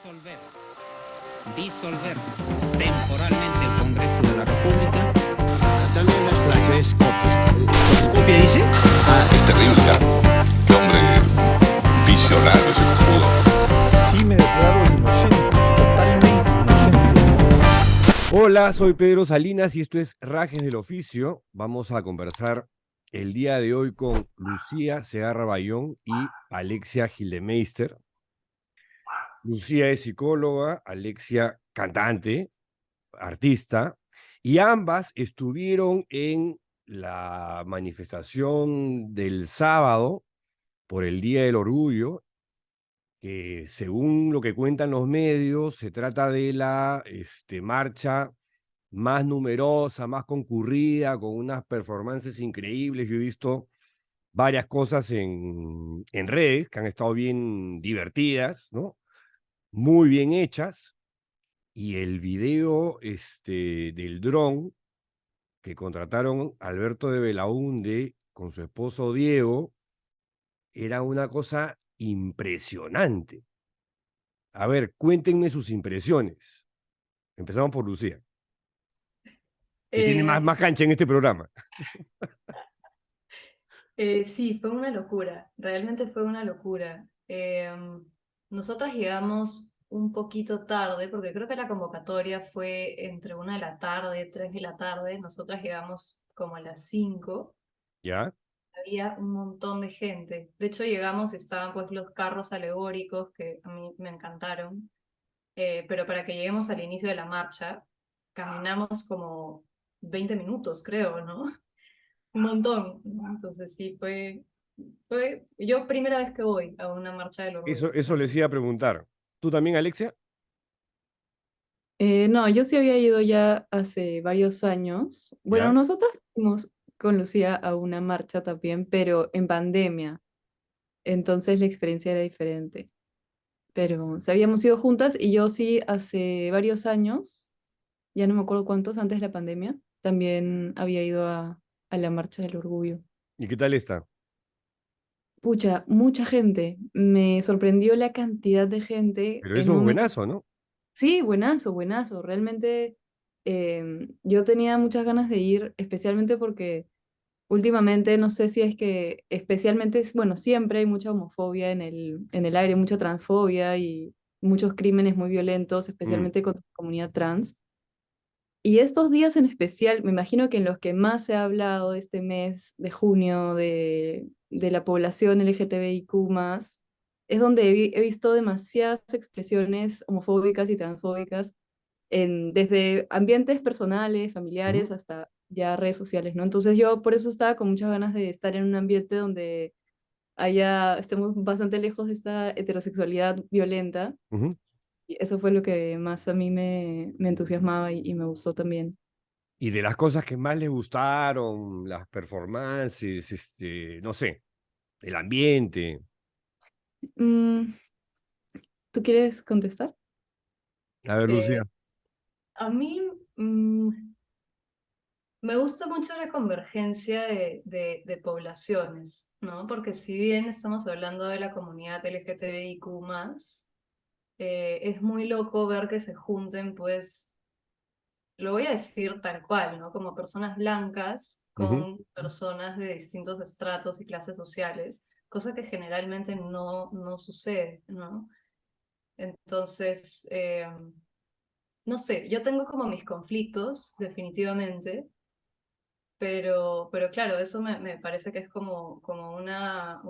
disolver temporalmente el Congreso de la República. También las playas Skopje. ¿Skopje dice? Es terrible, ¿ah? Qué hombre visionario ese cojudo. Sí me declaro inocente, totalmente inocente. Hola, soy Pedro Salinas y esto es Rajes del Oficio. Vamos a conversar el día de hoy con Lucía Segarra Bayón y Alexia Gildemeister. Lucía es psicóloga, Alexia cantante, artista, y ambas estuvieron en la manifestación del sábado por el Día del Orgullo, que según lo que cuentan los medios, se trata de la marcha más numerosa, más concurrida, con unas performances increíbles. Yo he visto varias cosas en redes que han estado bien divertidas, ¿no? Muy bien hechas. Y el video del dron que contrataron Alberto de Belaúnde con su esposo Diego era una cosa impresionante. A ver, cuéntenme sus impresiones. Empezamos por Lucía, que tiene más cancha en este programa. Sí, fue una locura, realmente fue una locura. Nosotras llegamos un poquito tarde, porque creo que la convocatoria fue entre 1 de la tarde, 3 de la tarde, nosotras llegamos como a las 5, ¿Ya? había un montón de gente. De hecho llegamos y estaban pues los carros alegóricos que a mí me encantaron, pero para que lleguemos al inicio de la marcha, caminamos como 20 minutos, creo, ¿no? Un montón, ¿no? Entonces sí, fue yo primera vez que voy a una marcha del orgullo. Eso les iba a preguntar. ¿Tú también, Alexia? No, yo sí había ido ya hace varios años. Bueno, ¿Ya? nosotros fuimos con Lucía a una marcha también, pero en pandemia. Entonces la experiencia era diferente. Pero o sea, habíamos ido juntas y yo sí hace varios años, ya no me acuerdo cuántos, antes de la pandemia, también había ido a la marcha del orgullo. ¿Y qué tal está? Pucha, mucha gente. Me sorprendió la cantidad de gente Pero en eso un es momento. buenazo, ¿no? Sí, buenazo, buenazo. Realmente yo tenía muchas ganas de ir, especialmente porque últimamente, no sé si es que, especialmente, bueno, siempre hay mucha homofobia en el aire, mucha transfobia y muchos crímenes muy violentos, Mm. especialmente contra la comunidad trans. Y estos días en especial, me imagino que en los que más se ha hablado este mes de junio de la población LGTBIQ+, es donde he visto demasiadas expresiones homofóbicas y transfóbicas desde ambientes personales, familiares, Ujú. hasta ya redes sociales, ¿no? Entonces yo por eso estaba con muchas ganas de estar en un ambiente donde estemos bastante lejos de esta heterosexualidad violenta. Ujú. Y eso fue lo que más a mí me entusiasmaba y me gustó también. Y de las cosas que más les gustaron, las performances, no sé, el ambiente. Mm, ¿Tú quieres contestar? A ver, Eh, Lucía. a mí mm, me gusta mucho la convergencia de poblaciones, ¿no? Porque si bien estamos hablando de la comunidad LGTBIQ+, es muy loco ver que se junten, pues, lo voy a decir tal cual, ¿no? Como personas blancas Ujú. con personas de distintos estratos y clases sociales, cosa que generalmente no sucede, ¿no? Entonces, no sé, yo tengo como mis conflictos, definitivamente, pero claro, eso me parece que es como una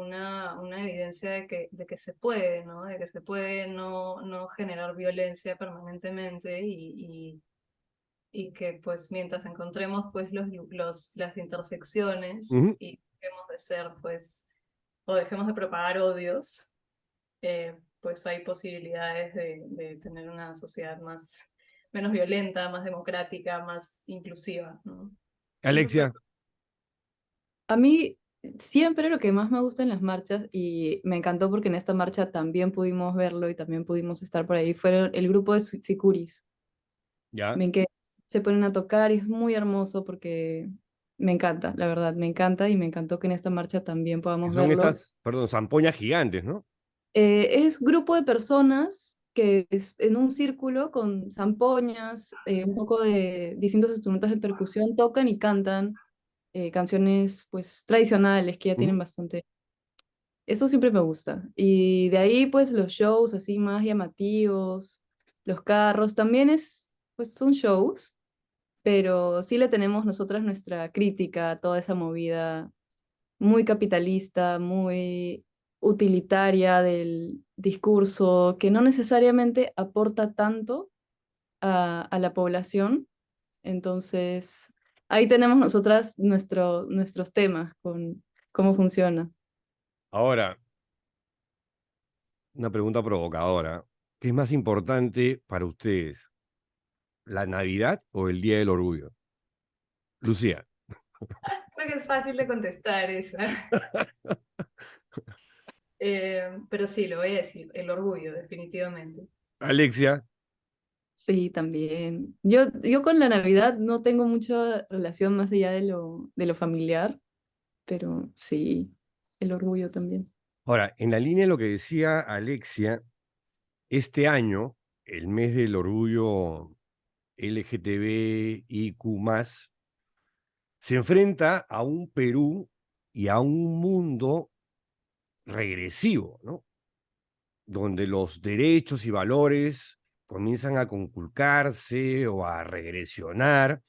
evidencia de que se puede, ¿no? De que se puede no generar violencia permanentemente y que pues mientras encontremos pues las intersecciones Ujú. y dejemos de ser pues, o dejemos de propagar odios, pues hay posibilidades de tener una sociedad menos violenta, más democrática, más inclusiva, ¿no? Eso es Alexia. A mí siempre lo que más me gusta en las marchas, y me encantó porque en esta marcha también pudimos verlo y también pudimos estar por ahí, fue el grupo de Sicuris. ¿Ya? Ven que se ponen a tocar y es muy hermoso porque me encanta, la verdad, me encanta y me encantó que en esta marcha también Que podamos son verlo. estas, perdón, zampoñas gigantes, ¿no? Es grupo de personas que es en un círculo con zampoñas, un poco de distintos instrumentos de percusión, tocan y cantan canciones pues tradicionales que ya tienen ¿Mm? bastante. Eso siempre me gusta. Y de ahí pues los shows así más llamativos, los carros, también pues son shows, pero sí le tenemos nosotras nuestra crítica a toda esa movida muy capitalista, muy utilitaria del discurso, que no necesariamente aporta tanto a la población. Entonces, ahí tenemos nosotras nuestros temas con cómo funciona. Ahora, una pregunta provocadora. ¿Qué es más importante para ustedes, la Navidad o el Día del Orgullo? Lucía. Creo que es fácil de contestar esa. Pero sí, lo voy a decir, el orgullo, definitivamente. Alexia. Sí, también. Yo con la Navidad no tengo mucha relación más allá de lo familiar, pero sí, el orgullo también. Ahora, en la línea de lo que decía Alexia, este año, el mes del orgullo LGTBIQ+, se enfrenta a un Perú y a un mundo regresivo, ¿no? Donde los derechos y valores comienzan a conculcarse o a regresionar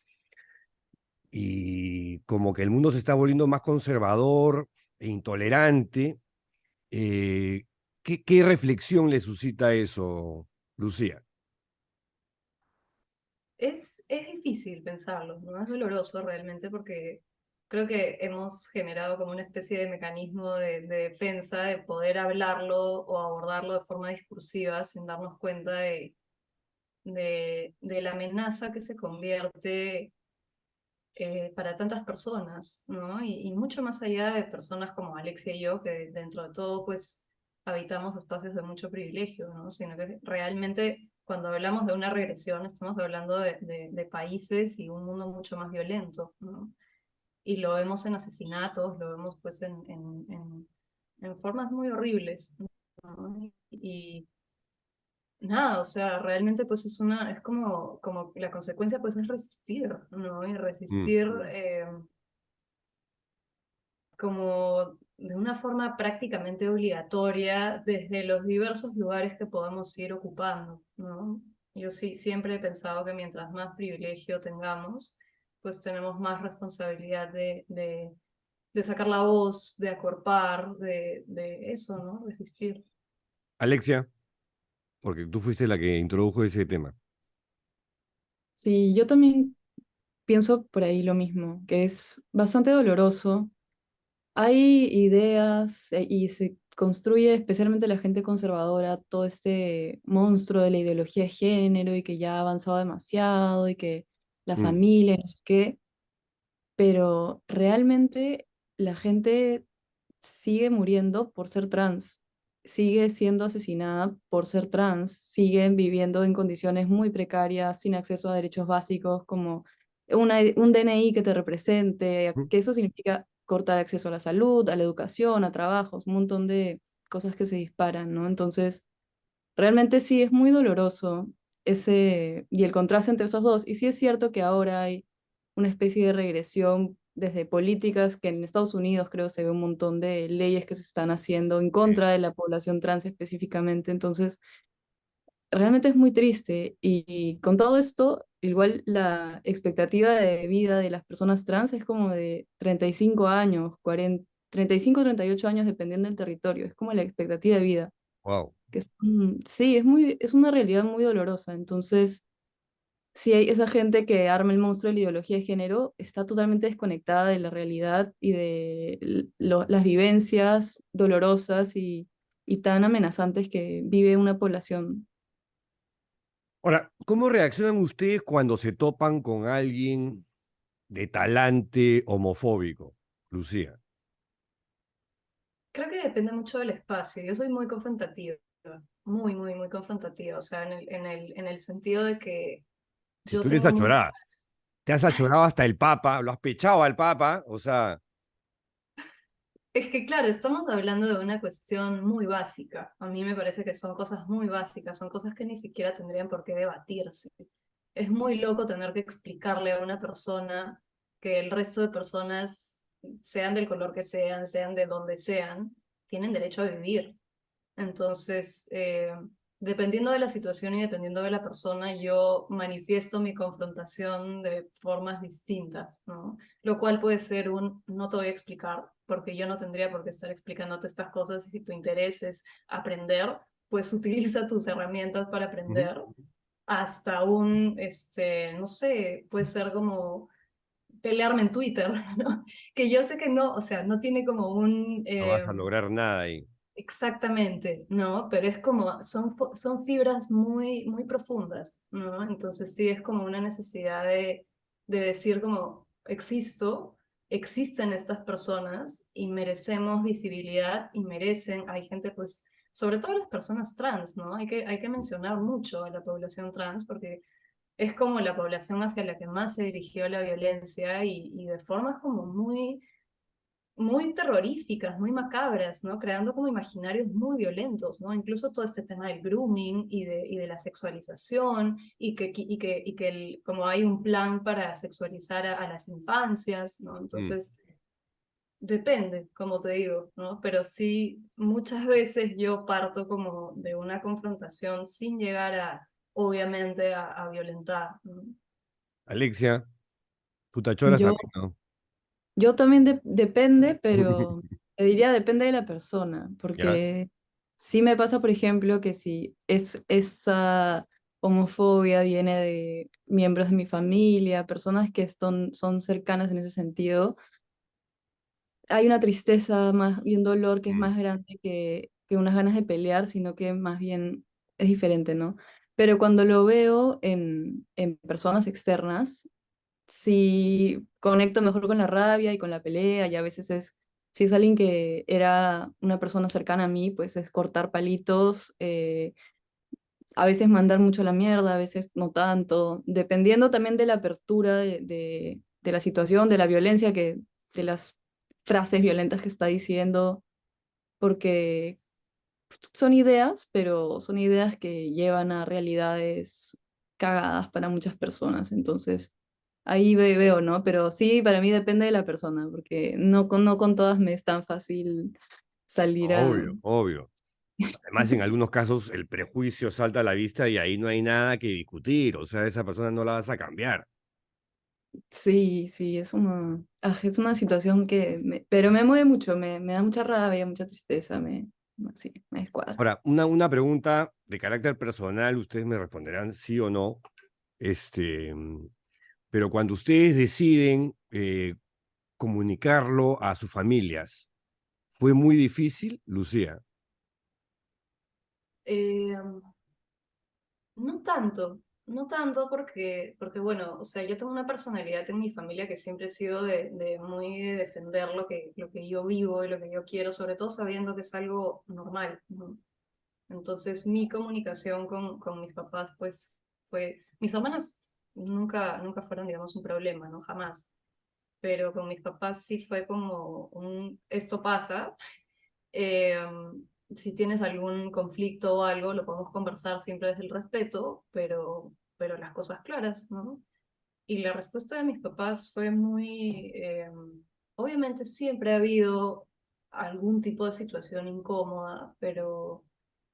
y como que el mundo se está volviendo más conservador e intolerante. ¿Qué reflexión le suscita eso, Lucía? Es difícil pensarlo, ¿no? Es doloroso realmente porque creo que hemos generado como una especie de mecanismo de defensa de poder hablarlo o abordarlo de forma discursiva sin darnos cuenta de la amenaza que se convierte para tantas personas, ¿no? Y mucho más allá de personas como Alexia y yo, que dentro de todo, pues, habitamos espacios de mucho privilegio, ¿no? Sino que realmente cuando hablamos de una regresión estamos hablando de países y un mundo mucho más violento, ¿no? Y lo vemos en asesinatos, lo vemos pues en formas muy horribles, ¿no? Y nada, o sea, realmente pues es como la consecuencia pues es resistir, ¿no? Y Mm. resistir como de una forma prácticamente obligatoria desde los diversos lugares que podamos ir ocupando, ¿no? Yo sí siempre he pensado que mientras más privilegio tengamos, pues tenemos más responsabilidad de sacar la voz, de acorpar, de eso, ¿no? Resistir. Alexia, porque tú fuiste la que introdujo ese tema. Sí, yo también pienso por ahí lo mismo, que es bastante doloroso. Hay ideas y se construye, especialmente la gente conservadora, todo este monstruo de la ideología de género y que ya ha avanzado demasiado y que la Mm. familia, no sé qué, pero realmente la gente sigue muriendo por ser trans, sigue siendo asesinada por ser trans, siguen viviendo en condiciones muy precarias, sin acceso a derechos básicos como un DNI que te represente, Mm. que eso significa cortar acceso a la salud, a la educación, a trabajos, un montón de cosas que se disparan, ¿no? Entonces, realmente sí es muy doloroso y el contraste entre esos dos. Y sí es cierto que ahora hay una especie de regresión desde políticas que en Estados Unidos creo se ve un montón de leyes que se están haciendo en contra de la población trans específicamente. Entonces, realmente es muy triste. Y con todo esto, igual la expectativa de vida de las personas trans es como de 35 años, 40, 35, 38 años dependiendo del territorio. Es como la expectativa de vida Wow. sí, es una realidad muy dolorosa. Entonces, si hay esa gente que arma el monstruo de la ideología de género, está totalmente desconectada de la realidad y de las vivencias dolorosas y tan amenazantes que vive una población. Ahora, ¿cómo reaccionan ustedes cuando se topan con alguien de talante homofóbico, Lucía? Creo que depende mucho del espacio. Yo soy muy confrontativa, muy, muy, muy confrontativa. O sea, en el sentido de que Si yo tú eres tengo mucho. achorada, te has achorado hasta el Papa, lo has pechado al Papa, o sea, Es que claro, estamos hablando de una cuestión muy básica. A mí me parece que son cosas muy básicas, son cosas que ni siquiera tendrían por qué debatirse. Es muy loco tener que explicarle a una persona que el resto de personas, sean del color que sean, sean de donde sean, tienen derecho a vivir. Entonces, dependiendo de la situación y dependiendo de la persona, yo manifiesto mi confrontación de formas distintas, ¿no? Lo cual puede ser un no te voy a explicar, porque yo no tendría por qué estar explicándote estas cosas y si tu interés es aprender, pues utiliza tus herramientas para Ujú. aprender, hasta un, no sé, puede ser como pelearme en Twitter, ¿no? Que yo sé que no, o sea, no tiene como un... No vas a lograr nada ahí. Exactamente, ¿no? Pero es como, son fibras muy, muy profundas, ¿no? Entonces sí es como una necesidad de decir como, existen estas personas y merecemos visibilidad y merecen, hay gente pues, sobre todo las personas trans, ¿no? Hay que mencionar mucho a la población trans porque es como la población hacia la que más se dirigió la violencia y de formas como muy terroríficas, muy macabras, ¿no? Creando como imaginarios muy violentos, ¿no? Incluso todo este tema del grooming y de la sexualización como hay un plan para sexualizar a las infancias, ¿no? Mm. Entonces, depende, como te digo, ¿no? Pero sí, muchas veces yo parto como de una confrontación sin llegar obviamente, a violentar, ¿no? Alexia, tú tachoras Yo, también, ¿no? yo también depende, pero te diría depende de la persona, ¿Ya? porque sí me pasa, por ejemplo, que si esa homofobia viene de miembros de mi familia, personas que son cercanas en ese sentido, hay una tristeza más y un dolor que es Mm. más grande que unas ganas de pelear, sino que más bien es diferente, ¿no? Pero cuando lo veo en personas externas, sí conecto mejor con la rabia y con la pelea, y a veces si es alguien que era una persona cercana a mí, pues es cortar palitos, a veces mandar mucho a la mierda, a veces no tanto, dependiendo también de la apertura de la situación, de la violencia, de las frases violentas que está diciendo, porque son ideas, pero son ideas que llevan a realidades cagadas para muchas personas. Entonces, ahí veo, ¿no? Pero sí, para mí depende de la persona, porque no con todas me es tan fácil salir a... Obvio, obvio. Además, en algunos casos el prejuicio salta a la vista y ahí no hay nada que discutir. O sea, esa persona no la vas a cambiar. Sí, sí, es una situación pero me mueve mucho, me da mucha rabia, mucha tristeza, sí, me descuadra. Ahora, una pregunta de carácter personal, ustedes me responderán sí o no. Este, pero cuando ustedes deciden comunicarlo a sus familias, ¿fue muy difícil, Lucía? Eh, No tanto, no tanto porque bueno, o sea, yo tengo una personalidad en mi familia que siempre he sido de muy de defender lo que yo vivo y lo que yo quiero, sobre todo sabiendo que es algo normal, ¿no? Entonces mi comunicación con mis papás, pues mis hermanas nunca fueron, digamos, un problema, ¿no? Jamás. Pero con mis papás sí fue como esto pasa, eh, si tienes algún conflicto o algo, lo podemos conversar siempre desde el respeto, pero las cosas claras, ¿no? Y la respuesta de mis papás fue muy, obviamente siempre ha habido algún tipo de situación incómoda, pero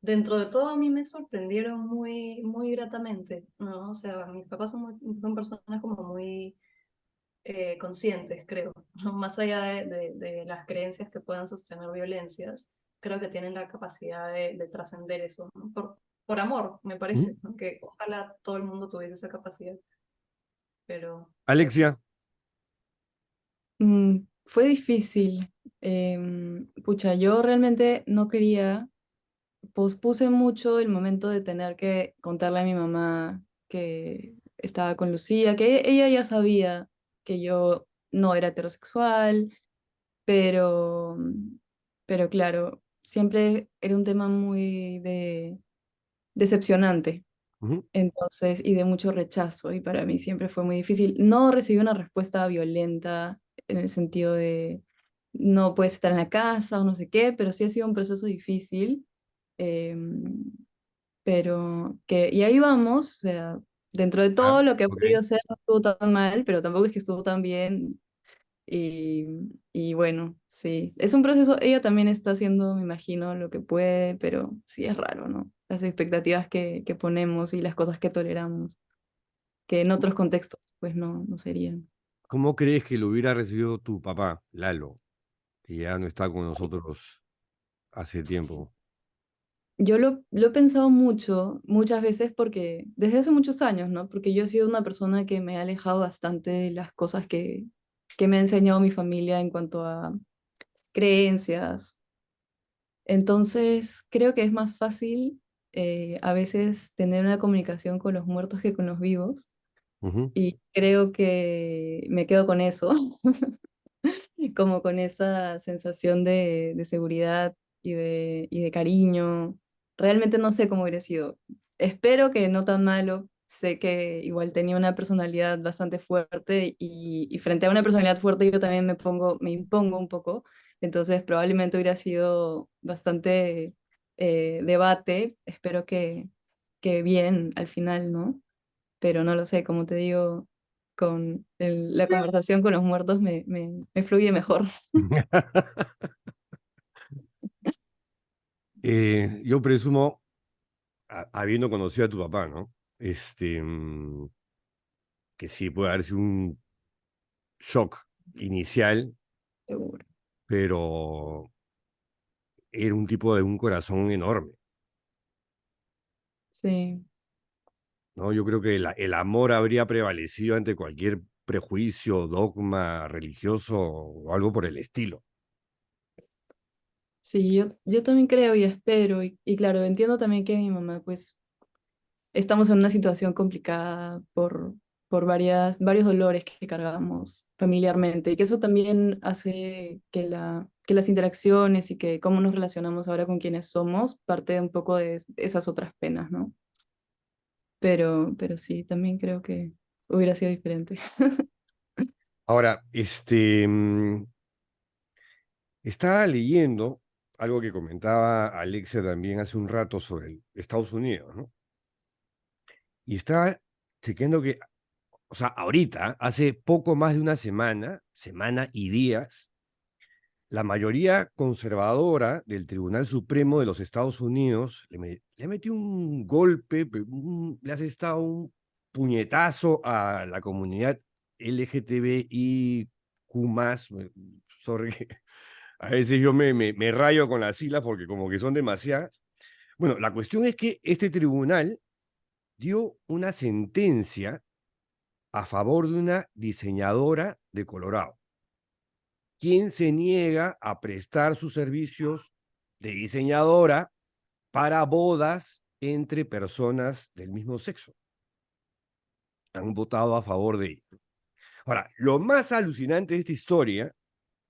dentro de todo a mí me sorprendieron muy, muy gratamente, ¿no? O sea, mis papás son personas como muy conscientes, creo, ¿no? Más allá de las creencias que puedan sostener violencias, creo que tienen la capacidad de trascender eso, ¿no? Por amor, me ¿Mm? parece, ¿no? Que ojalá todo el mundo tuviese esa capacidad, pero sí. Alexia, Fue difícil. Pucha, yo realmente no quería, pospuse mucho el momento de tener que contarle a mi mamá que estaba con Lucía, que ella ya sabía que yo no era heterosexual, pero, pero claro, siempre era un tema muy decepcionante. ujú, Entonces, y de mucho rechazo, y para mí siempre fue muy difícil. No recibí una respuesta violenta en el sentido no puedes estar en la casa o no sé qué, pero sí ha sido un proceso difícil. em, pero y ahí vamos, o sea, dentro de Ah, todo lo que he ok. podido hacer no estuvo tan mal, pero tampoco es que estuvo tan bien. Y, y bueno, sí, es un proceso, ella también está haciendo, me imagino, lo que puede, pero sí es raro, ¿no? Las expectativas que ponemos y las cosas que toleramos, que en otros contextos pues no serían. ¿Cómo crees que lo hubiera recibido tu papá, Lalo, que ya no está con nosotros hace tiempo? Yo lo he pensado mucho, muchas veces, porque desde hace muchos años, ¿no? Porque yo he sido una persona que me ha alejado bastante de las cosas que me ha enseñado mi familia en cuanto a creencias. Entonces, creo que es más fácil a veces tener una comunicación con los muertos que con los vivos. Ujú. Y creo que me quedo con eso, como con esa sensación de seguridad y de cariño. Realmente no sé cómo hubiera sido. Espero que no tan malo. Sé que igual tenía una personalidad bastante fuerte y frente a una personalidad fuerte yo también me impongo un poco. Entonces probablemente hubiera sido bastante debate. Espero que bien al final, ¿no? Pero no lo sé, como te digo, con la conversación con los muertos me fluye mejor. Yo presumo, habiendo conocido a tu papá, ¿no? Que sí puede haber sido un shock inicial, Seguro. pero era un tipo de un corazón enorme, Sí, ¿no? Yo creo que el amor habría prevalecido ante cualquier prejuicio, dogma religioso o algo por el estilo. sí, yo también creo y espero, y claro, entiendo también que mi mamá, pues, estamos en una situación complicada por varios dolores que cargamos familiarmente, y que eso también hace que las interacciones y que cómo nos relacionamos ahora con quienes somos, parte de un poco de esas otras penas, ¿no? Pero sí, también creo que hubiera sido diferente. Ahora, estaba leyendo algo que comentaba Alexia también hace un rato sobre Estados Unidos, ¿no? Y estaba chequeando que, o sea, ahorita, hace poco más de una semana, semana y días, la mayoría conservadora del Tribunal Supremo de los Estados Unidos le metió un golpe, le ha estado un puñetazo a la comunidad LGTBIQ+. Sorry, que a veces yo me rayo con las siglas porque como que son demasiadas. Bueno, la cuestión es que este tribunal dio una sentencia a favor de una diseñadora de Colorado, quien se niega a prestar sus servicios de diseñadora para bodas entre personas del mismo sexo. Han votado a favor de ello. Ahora, lo más alucinante de esta historia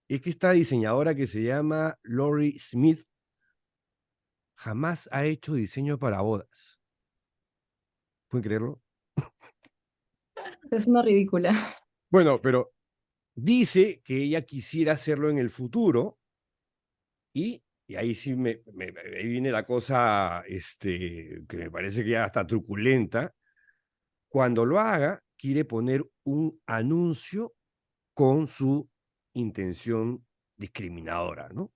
es que esta diseñadora que se llama Lori Smith jamás ha hecho diseño para bodas. ¿Pueden creerlo? Es una ridícula. Bueno, pero dice que ella quisiera hacerlo en el futuro y ahí sí ahí viene la cosa que me parece que ya está truculenta. Cuando lo haga, quiere poner un anuncio con su intención discriminadora, ¿no?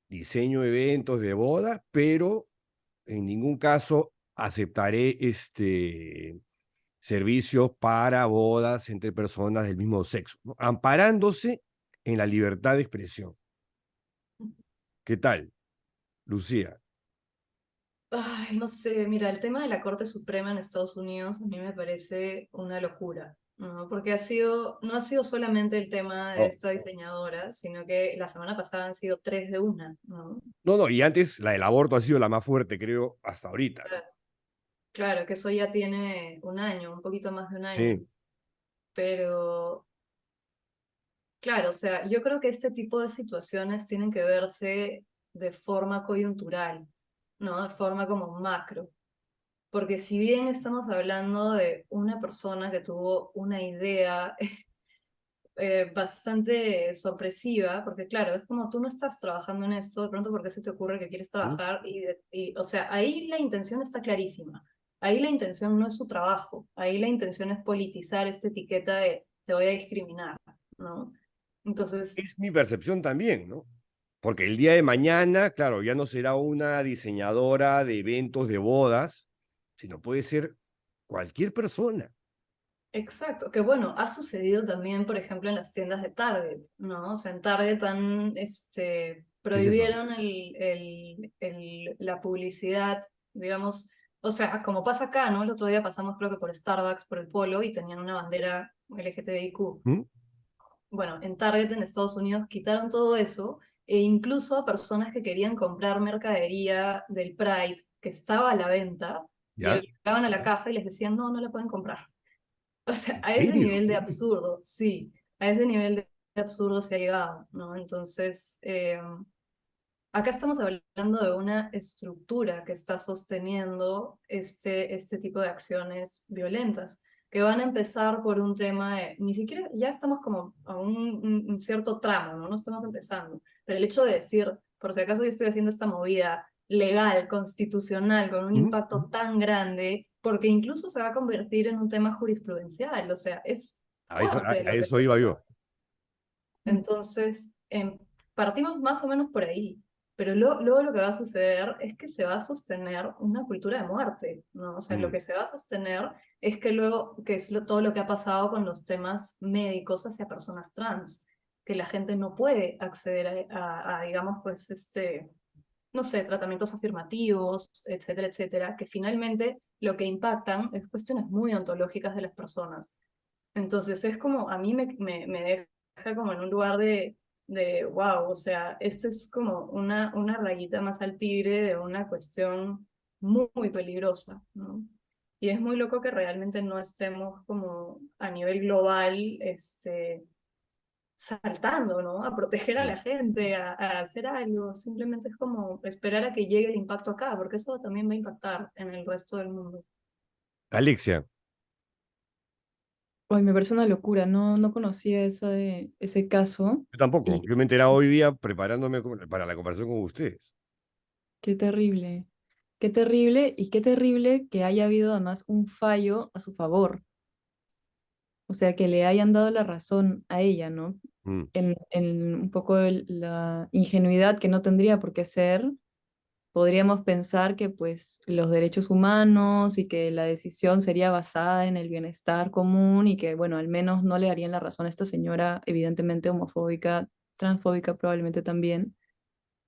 Diseño eventos de boda, pero en ningún caso aceptaré servicios para bodas entre personas del mismo sexo, ¿no? Amparándose en la libertad de expresión. ¿Qué tal, Lucía? Ay, no sé, mira, el tema de la Corte Suprema en Estados Unidos a mí me parece una locura, ¿no? Porque no ha sido solamente el tema de No, esta diseñadora, sino que la semana pasada han sido tres de una, ¿no? no, no, y antes la del aborto ha sido la más fuerte, creo, hasta ahorita, ¿no? Claro, claro, que eso ya tiene un año, un poquito más de un año, Sí. pero claro, o sea, yo creo que este tipo de situaciones tienen que verse de forma coyuntural, ¿no? De forma como macro. Porque si bien estamos hablando de una persona que tuvo una idea bastante sorpresiva, porque claro, es como tú no estás trabajando en esto, de pronto porque se te ocurre que quieres trabajar, o sea, ahí la intención está clarísima, ahí la intención no es su trabajo, ahí la intención es politizar esta etiqueta de te voy a discriminar, ¿no? Entonces, Es mi percepción también, ¿no? Porque el día de mañana, claro, ya no será una diseñadora de eventos de bodas, sino puede ser cualquier persona. exacto, que bueno, ha sucedido también, por ejemplo, en las tiendas de Target, ¿no? O sea, en Target ¿Qué es eso? prohibieron la publicidad, digamos, o sea, como pasa acá, ¿no? El otro día pasamos creo que por Starbucks, por el Polo, y tenían una bandera LGTBIQ. ¿Mm? Bueno, en Target en Estados Unidos quitaron todo eso, e incluso a personas que querían comprar mercadería del Pride que estaba a la venta, ¿Ya? llegaban a la caja y les decían, no, no la pueden comprar. O sea, ¿En a ese serio? nivel de absurdo, sí, a ese nivel de absurdo se ha llegado, ¿no? Entonces, acá estamos hablando de una estructura que está sosteniendo este tipo de acciones violentas, que van a empezar por un tema de, ni siquiera, ya estamos como a un cierto tramo, ¿no? No estamos empezando, pero el hecho de decir, por si acaso yo estoy haciendo esta movida legal, constitucional, con un ¿Mm? impacto tan grande, porque incluso se va a convertir en un tema jurisprudencial, o sea, es A eso, fuerte a lo que eso se iba está. yo. Entonces, partimos más o menos por ahí, pero luego lo que va a suceder es que se va a sostener una cultura de muerte, ¿no? O sea, lo Mm. que se va a sostener es que luego, que es todo lo que ha pasado con los temas médicos hacia personas trans, que la gente no puede acceder digamos, pues, no sé, tratamientos afirmativos, etcétera, etcétera, que finalmente lo que impactan es cuestiones muy ontológicas de las personas. Entonces es como, a mí me deja como en un lugar wow, o sea, esto es como una rayita más al tigre de una cuestión muy, muy peligrosa, ¿no? Y es muy loco que realmente no estemos como a nivel global, saltando, ¿no? A proteger a Mm. la gente, a hacer algo, simplemente es como esperar a que llegue el impacto acá, porque eso también va a impactar en el resto del mundo. Alexia, Hoy me parece una locura, no conocía ese caso yo tampoco. y Yo me he enterado hoy día preparándome para la conversación con ustedes. qué terrible y qué terrible que haya habido además un fallo a su favor, o sea, que le hayan dado la razón a ella, ¿no? Mm. En un poco la ingenuidad que no tendría por qué ser, podríamos pensar que pues los derechos humanos y que la decisión sería basada en el bienestar común y que, bueno, al menos no le darían la razón a esta señora, evidentemente homofóbica, transfóbica probablemente también,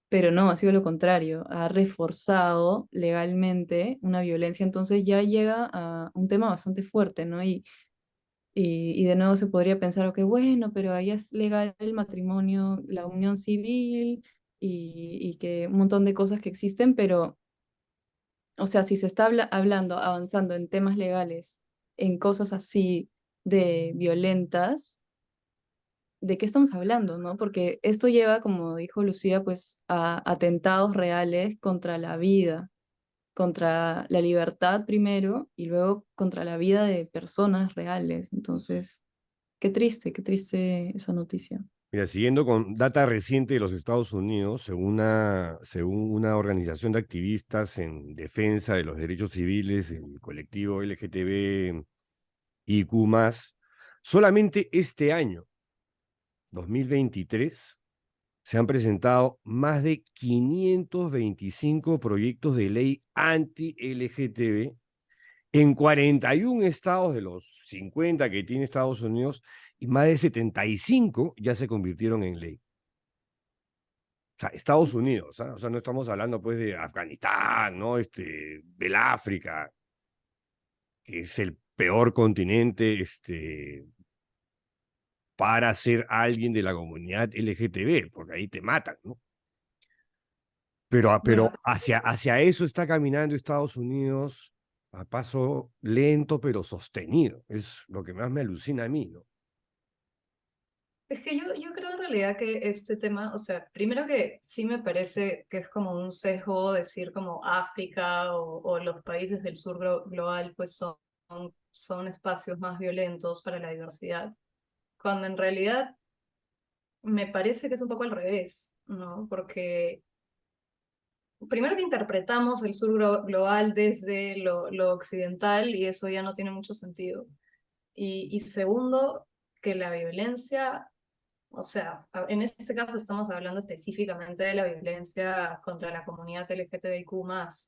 pero no, ha sido lo contrario, ha reforzado legalmente una violencia, entonces ya llega a un tema bastante fuerte, ¿no? Y de nuevo se podría pensar, ok, bueno, pero ahí es legal el matrimonio, la unión civil y que un montón de cosas que existen, pero, o sea, si se está hablando, avanzando en temas legales, en cosas así de violentas, ¿de qué estamos hablando, no? Porque esto lleva, como dijo Lucía, pues a atentados reales contra la vida, contra la libertad primero y luego contra la vida de personas reales. Entonces, qué triste esa noticia. Mira, siguiendo con data reciente de los Estados Unidos, según una organización de activistas en defensa de los derechos civiles, el colectivo LGTBIQ+, solamente este año, 2023, se han presentado más de 525 proyectos de ley anti-LGTB en 41 estados de los 50 que tiene Estados Unidos, y más de 75 ya se convirtieron en ley. O sea, Estados Unidos, ¿ah? O sea, no estamos hablando pues de Afganistán, ¿no? Del África, que es el peor continente, para ser alguien de la comunidad LGTB, porque ahí te matan, ¿no? Pero, Bueno, pero hacia eso está caminando Estados Unidos a paso lento pero sostenido. Es lo que más me alucina a mí, ¿no? es que yo creo en realidad que este tema, o sea, primero que sí me parece que es como un sesgo decir como África o los países del sur global, pues son espacios más violentos para la diversidad. cuando en realidad me parece que es un poco al revés, ¿no? Porque primero que interpretamos el sur global desde lo occidental y eso ya no tiene mucho sentido. Y segundo, que la violencia, o sea, en este caso estamos hablando específicamente de la violencia contra la comunidad LGTBIQ+,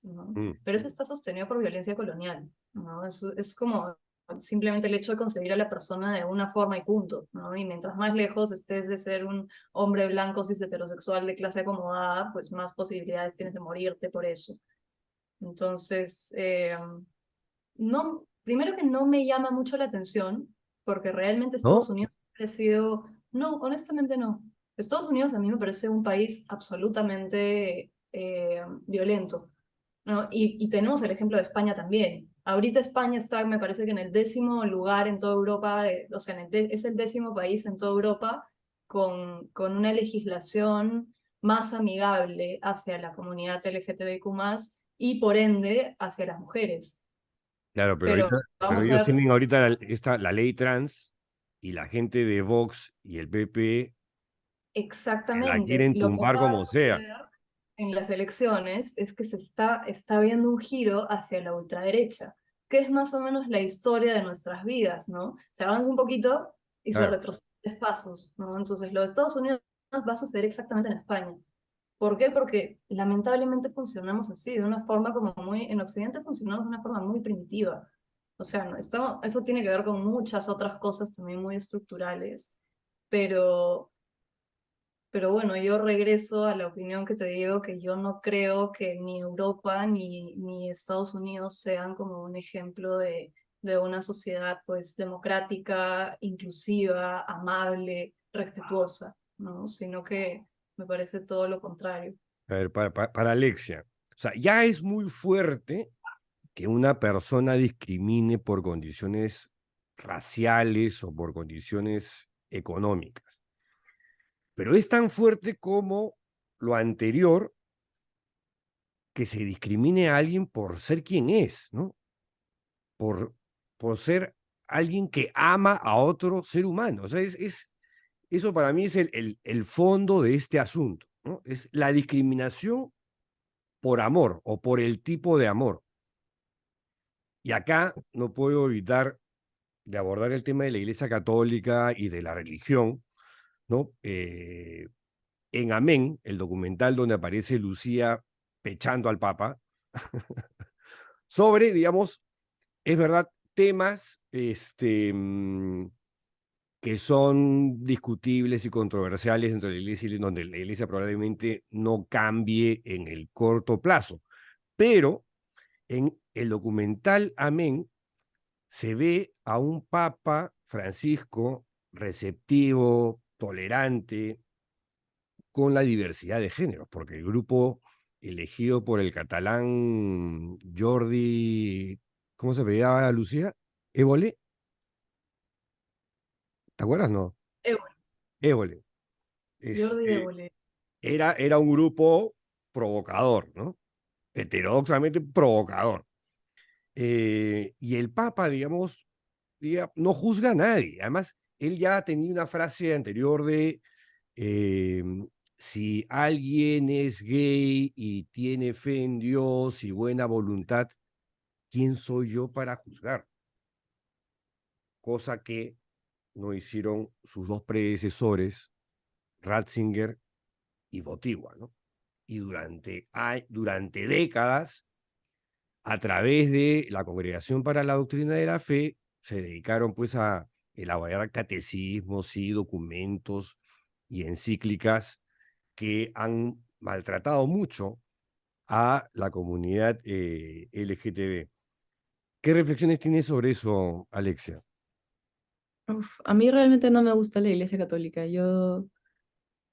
¿no? Mm. Pero eso está sostenido por violencia colonial, ¿no? Es como simplemente el hecho de concebir a la persona de una forma y punto, ¿no? Y mientras más lejos estés de ser un hombre blanco cis heterosexual de clase acomodada, pues más posibilidades tienes de morirte por eso. Entonces, no, primero que no me llama mucho la atención, porque realmente Estados ¿No? Unidos ha parecido, no, honestamente no. Estados Unidos a mí me parece un país absolutamente violento, ¿no? Y tenemos el ejemplo de España también. Ahorita España está, me parece que en el 10º lugar en toda Europa, o sea, es el 10º país en toda Europa con una legislación más amigable hacia la comunidad LGTBIQ+, y por ende hacia las mujeres. Claro, Pero pero vamos a ellos ver, tienen ahorita la ley trans y la gente de Vox y el PP la exactamente, quieren lo que tumbar acaba de como sea. suceder en las elecciones es que está viendo un giro hacia la ultraderecha, que es más o menos la historia de nuestras vidas, ¿no? Se avanza un poquito y se Claro. retrocede 3 pasos, ¿no? Entonces, lo de Estados Unidos va a suceder exactamente en España. ¿Por qué? Porque lamentablemente funcionamos así, de una forma como muy, en Occidente funcionamos de una forma muy primitiva. O sea, no, eso tiene que ver con muchas otras cosas también muy estructurales, pero pero bueno, yo regreso a la opinión que te digo, que yo no creo que ni Europa ni Estados Unidos sean como un ejemplo de una sociedad pues democrática, inclusiva, amable, respetuosa, ¿no? Sino que me parece todo lo contrario. A ver, para Alexia, o sea, ya es muy fuerte que una persona discrimine por condiciones raciales o por condiciones económicas, pero es tan fuerte como lo anterior, que se discrimine a alguien por ser quien es, ¿no? Por, por ser alguien que ama a otro ser humano. O sea, eso para mí es el fondo de este asunto, ¿no? Es la discriminación por amor o por el tipo de amor. Y acá no puedo evitar de abordar el tema de la Iglesia Católica y de la religión, ¿no? En Amén, el documental donde aparece Lucía pechando al Papa, sobre, digamos, es verdad, temas que son discutibles y controversiales dentro de la Iglesia, y donde la Iglesia probablemente no cambie en el corto plazo. Pero en el documental Amén se ve a un Papa Francisco receptivo, tolerante, con la diversidad de géneros, porque el grupo elegido por el catalán Jordi, ¿cómo se apellidaba Lucía? Évole, ¿te acuerdas? No, Bueno, Évole. Jordi Este, Évole. era un grupo provocador, ¿no? Heterodoxamente provocador. Y el Papa, digamos, no juzga a nadie. Además, él ya tenía una frase anterior de eh, si alguien es gay y tiene fe en Dios y buena voluntad, ¿quién soy yo para juzgar? Cosa que no hicieron sus dos predecesores, Ratzinger y Botigua, ¿no? Y durante décadas, a través de la Congregación para la Doctrina de la Fe, se dedicaron pues a elaborar catecismos y documentos y encíclicas que han maltratado mucho a la comunidad LGTB. ¿Qué reflexiones tienes sobre eso, Alexia? Uf, a mí realmente no me gusta la Iglesia Católica. Yo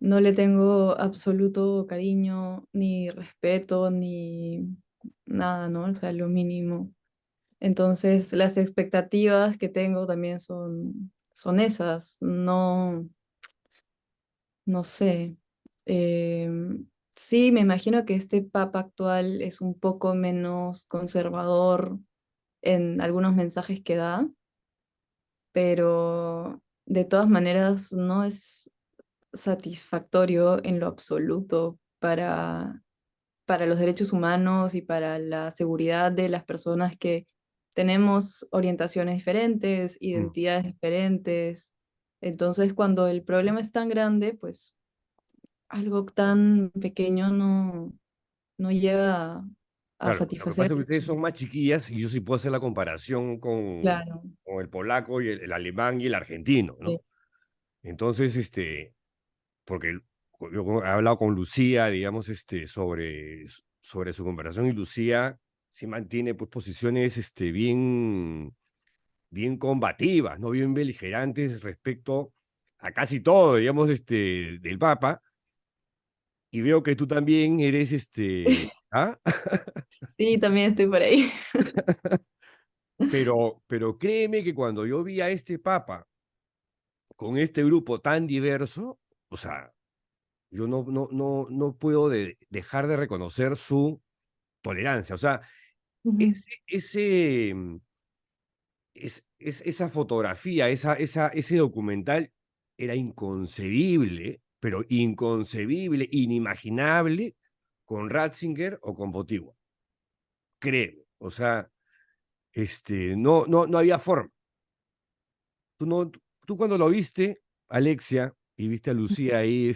no le tengo absoluto cariño, ni respeto, ni nada, ¿no? O sea, lo mínimo. Entonces, las expectativas que tengo también son esas. No, no sé. Sí, me imagino que este papa actual es un poco menos conservador en algunos mensajes que da, pero de todas maneras no es satisfactorio en lo absoluto para los derechos humanos y para la seguridad de las personas que tenemos orientaciones diferentes, Mm. identidades diferentes. Entonces, cuando el problema es tan grande, pues algo tan pequeño no llega a Claro, lo que pasa satisfacer. es que ustedes son más chiquillas y yo sí puedo hacer la comparación Claro, con el polaco y el alemán y el argentino, sí. ¿no? Entonces, porque yo he hablado con Lucía, digamos, sobre su comparación y Lucía sí mantiene pues posiciones bien combativas, ¿no? Bien beligerantes respecto a casi todo, digamos, del Papa. Y veo que tú también eres ¿ah? Sí, también estoy por ahí. Pero créeme que cuando yo vi a este Papa con este grupo tan diverso, o sea, yo no puedo dejar de reconocer su tolerancia. O sea, Ujú. esa fotografía, ese documental era inconcebible, pero inconcebible, inimaginable con Ratzinger o con Botigua. Créeme. O sea, no había forma. Tú, no, tú cuando lo viste, Alexia, y viste a Lucía ahí,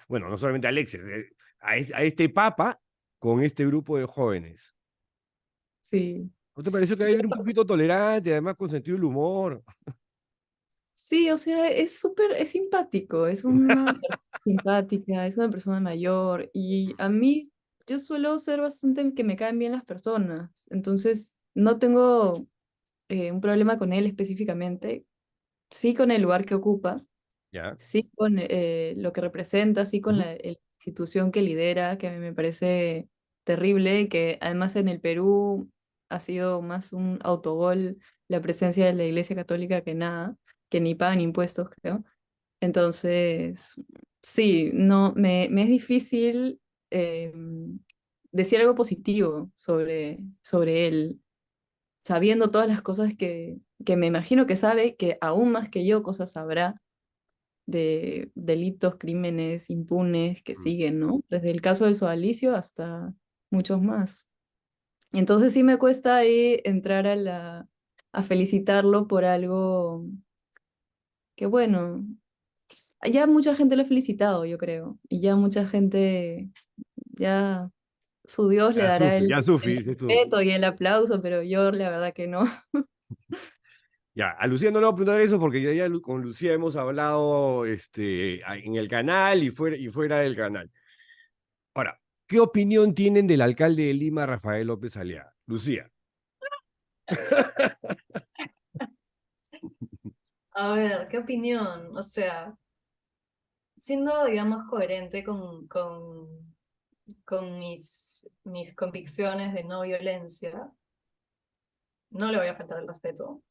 bueno, no solamente a Alexia, a este papa con este grupo de jóvenes. Sí. ¿No te pareció que era un poquito tolerante, además con sentido del humor? Sí, o sea, es simpático, es una persona simpática, es una persona mayor y a mí yo suelo ser bastante que me caen bien las personas, entonces no tengo un problema con él específicamente, sí con el lugar que ocupa, Ya. sí con lo que representa, sí con Ujú. la institución que lidera, que me parece terrible y que además en el Perú ha sido más un autogol la presencia de la Iglesia Católica que nada, que ni pagan impuestos, creo. Entonces, sí, no, me es difícil decir algo positivo sobre él, sabiendo todas las cosas que me imagino que sabe, que aún más que yo cosas sabrá de delitos, crímenes impunes que Mm. siguen, ¿no? Desde el caso del sodalicio hasta muchos más. Entonces sí me cuesta ahí entrar a felicitarlo por algo que, bueno, ya mucha gente lo ha felicitado, yo creo, y ya mucha gente, ya su Dios le dará Ya Sufi, el dices tú. respeto y el aplauso, pero yo la verdad que no. Ya, a Lucía no le voy a preguntar eso porque ya con Lucía hemos hablado en el canal y fuera del canal. Ahora, ¿qué opinión tienen del alcalde de Lima, Rafael López Aliaga? Lucía. A ver, ¿qué opinión? O sea, siendo, digamos, coherente con mis convicciones de no violencia, no le voy a faltar el respeto,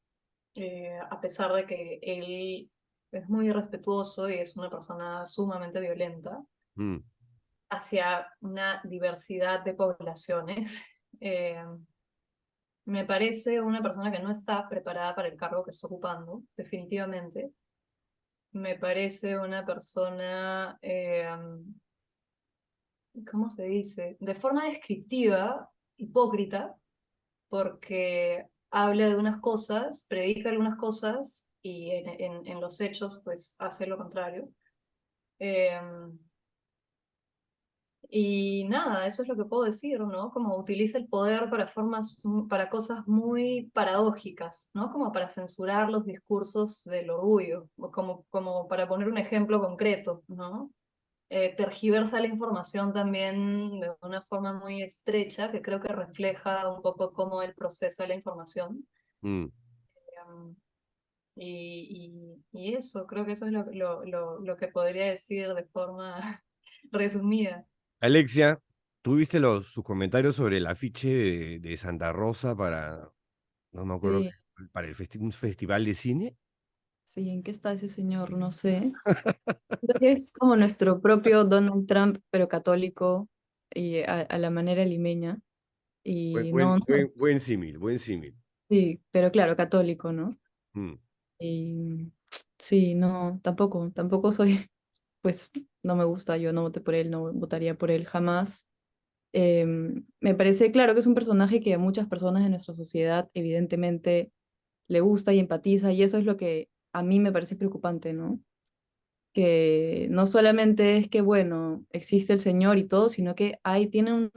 a pesar de que él es muy irrespetuoso y es una persona sumamente violenta Mm. hacia una diversidad de poblaciones. Me parece una persona que no está preparada para el cargo que está ocupando, definitivamente. Me parece una persona, ¿cómo se dice? De forma descriptiva, hipócrita, porque habla de unas cosas, predica algunas cosas y en los hechos pues hace lo contrario. Eh, y nada, eso es lo que puedo decir, ¿no? Como utiliza el poder para para cosas muy paradójicas, ¿no? Como para censurar los discursos del orgullo, o como para poner un ejemplo concreto, ¿no? Tergiversa la información también de una forma muy estrecha, que creo que refleja un poco cómo él procesa la información. Mm. Um, y eso, creo que eso es lo que podría decir de forma resumida. Alexia, ¿tuviste sus comentarios sobre el afiche de Santa Rosa no me acuerdo, Sí, para un festival de cine? sí, ¿en qué está ese señor? No sé. Creo que es como nuestro propio Donald Trump, pero católico y a la manera limeña. Buen, Y buen, no, no, buen, buen símil, buen símil. sí, pero claro, católico, ¿no? Mm. Y Sí, no, tampoco soy, pues no me gusta, yo no voté por él, no votaría por él jamás. Me parece claro que es un personaje que a muchas personas de nuestra sociedad evidentemente le gusta y empatiza, y eso es lo que a mí me parece preocupante, ¿no? Que no solamente es que, bueno, existe el señor y todo, sino que tiene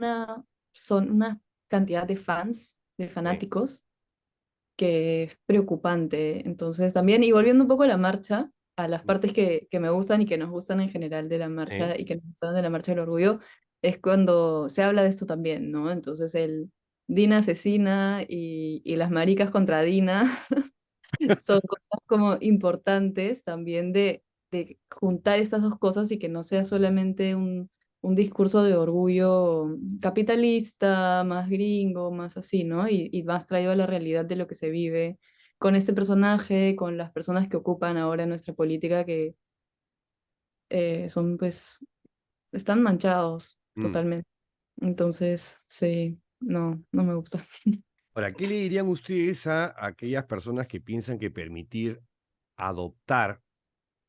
son una cantidad de fans, de Sí. fanáticos, que es preocupante. Entonces, también, y volviendo un poco a la marcha, a las partes que me gustan y que nos gustan en general de la Sí. marcha y que nos gustan de la marcha del orgullo, es cuando se habla de esto también, ¿no? Entonces, el Dina asesina y las maricas contra Dina son cosas como importantes también de juntar estas dos cosas y que no sea solamente un discurso de orgullo capitalista, más gringo, más así, ¿no? Y más traído a la realidad de lo que se vive con este personaje, con las personas que ocupan ahora nuestra política, que son pues, están manchados Mm. totalmente. Entonces, sí, no me gusta. Ahora, ¿qué le dirían ustedes a aquellas personas que piensan que permitir adoptar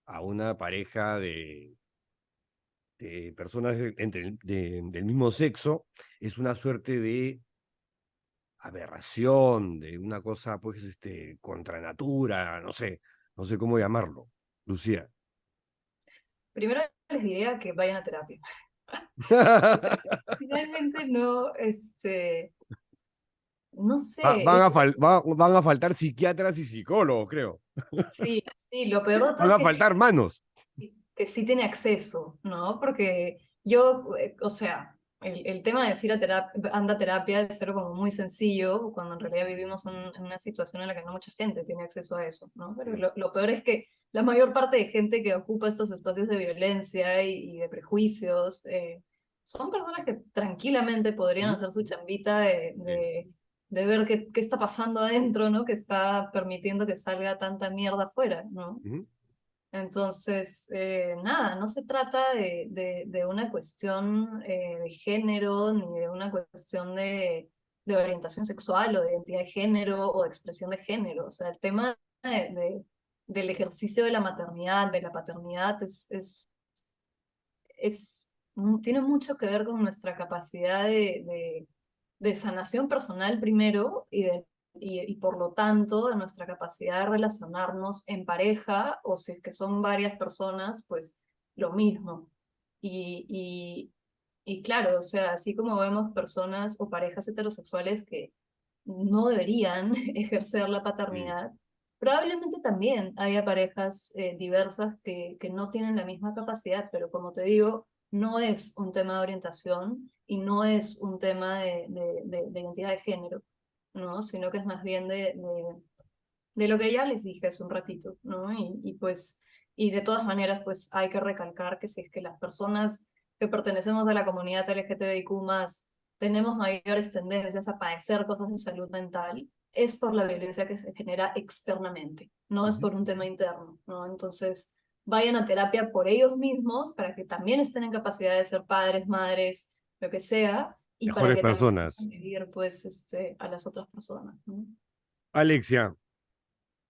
a una pareja de personas del mismo sexo es una suerte de aberración, de una cosa, pues, contra natura, no sé cómo llamarlo, Lucía? Primero les diría que vayan a terapia. O sea, finalmente no, no sé, Van a faltar psiquiatras y psicólogos, creo. sí, sí, lo peor de todo Van es a faltar manos. que sí tiene acceso, ¿no? Porque yo, o sea, el tema de decir a terapia, anda a terapia es algo como muy sencillo, cuando en realidad vivimos en una situación en la que no mucha gente tiene acceso a eso, ¿no? Pero lo peor es que la mayor parte de gente que ocupa estos espacios de violencia y de prejuicios son personas que tranquilamente podrían Ujú. hacer su chambita Sí. de ver qué está pasando adentro, ¿no? Que está permitiendo que salga tanta mierda afuera, ¿no? Ujú. Entonces, nada, no se trata de una cuestión de género, ni de una cuestión de orientación sexual o de identidad de género o de expresión de género. O sea, el tema del ejercicio de la maternidad, de la paternidad, tiene mucho que ver con nuestra capacidad de sanación personal primero y por lo tanto de nuestra capacidad de relacionarnos en pareja o si es que son varias personas, pues lo mismo. Y, y, y claro, o sea, así como vemos personas o parejas heterosexuales que no deberían ejercer la Mm. paternidad, probablemente también haya parejas diversas que no tienen la misma capacidad, pero como te digo, no es un tema de orientación y no es un tema de identidad de género, ¿no? Sino que es más bien de lo que ya les dije hace un ratito, ¿no? Pues, y de todas maneras, pues hay que recalcar que si es que las personas que pertenecemos a la comunidad LGTBIQ+, tenemos mayores tendencias a padecer cosas de salud mental, es por la violencia que se genera externamente, no es Ujú. por un tema interno, ¿no? Entonces, vayan a terapia por ellos mismos para que también estén en capacidad de ser padres, madres, lo que sea, y para Mejores que también personas. puedan vivir, pues, a las otras personas, ¿no? Alexia,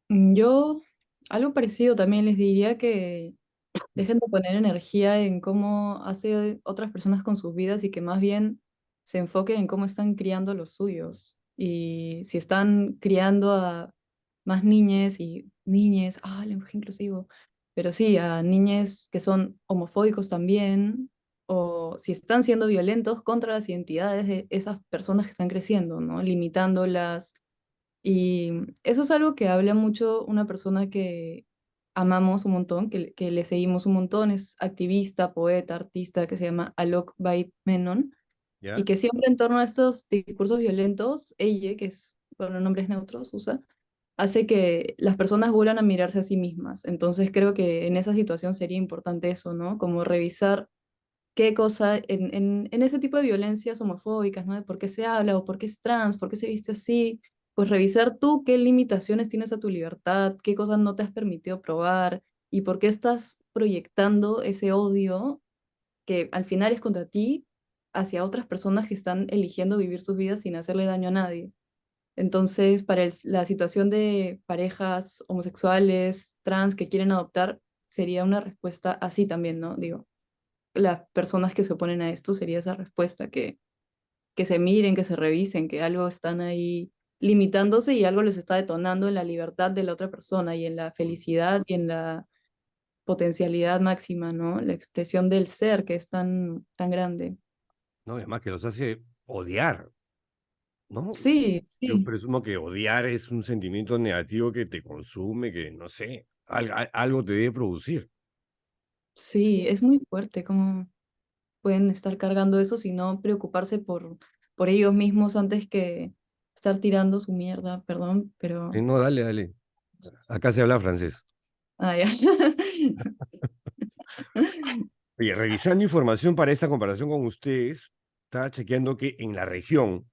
Yo, algo parecido también les diría que dejen de poner energía en cómo hace otras personas con sus vidas y que más bien se enfoquen en cómo están criando a los suyos. Y si están criando a más niñes y niñes, lenguaje inclusivo, pero sí, a niñes que son homofóbicos también, o si están siendo violentos contra las identidades de esas personas que están creciendo, ¿no? Limitándolas. Y eso es algo que habla mucho una persona que amamos un montón, que le seguimos un montón, es activista, poeta, artista, que se llama Alok Bait Menon, y ¿ya? que siempre en torno a estos discursos violentos, ella, que es, bueno, nombres neutros, usa, hace que las personas vuelvan a mirarse a sí mismas. Entonces creo que en esa situación sería importante eso, ¿no? Como revisar qué cosa en ese tipo de violencias homofóbicas, ¿no? De por qué se habla o por qué es trans, por qué se viste así, pues revisar tú qué limitaciones tienes a tu libertad, qué cosas no te has permitido probar y por qué estás proyectando ese odio que al final es contra ti hacia otras personas que están eligiendo vivir sus vidas sin hacerle daño a nadie. Entonces, para la situación de parejas homosexuales, trans que quieren adoptar, sería una respuesta así también, ¿no? Digo, las personas que se oponen a esto sería esa respuesta, que se miren, que se revisen, que algo están ahí limitándose y algo les está detonando en la libertad de la otra persona y en la felicidad y en la potencialidad máxima, ¿no? La expresión del ser que es tan, tan grande. ¿no? Además que los hace odiar, ¿no? Sí, Yo sí, presumo que odiar es un sentimiento negativo que te consume, que no sé, algo te debe producir. sí, es muy fuerte como pueden estar cargando eso, sino preocuparse por ellos mismos antes que estar tirando su mierda, perdón, pero... No, dale, dale. Acá se habla francés. Ah, ya. Oye, revisando información para esta comparación con ustedes, estaba chequeando que en la región,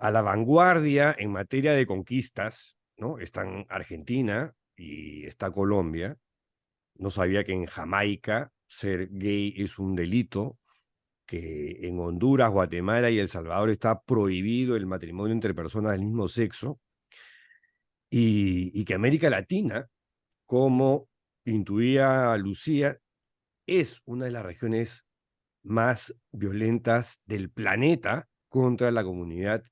a la vanguardia en materia de conquistas, ¿no? Están Argentina y está Colombia. No sabía que en Jamaica ser gay es un delito, que en Honduras, Guatemala y El Salvador está prohibido el matrimonio entre personas del mismo sexo, y que América Latina, como intuía Lucía, es una de las regiones más violentas del planeta contra la comunidad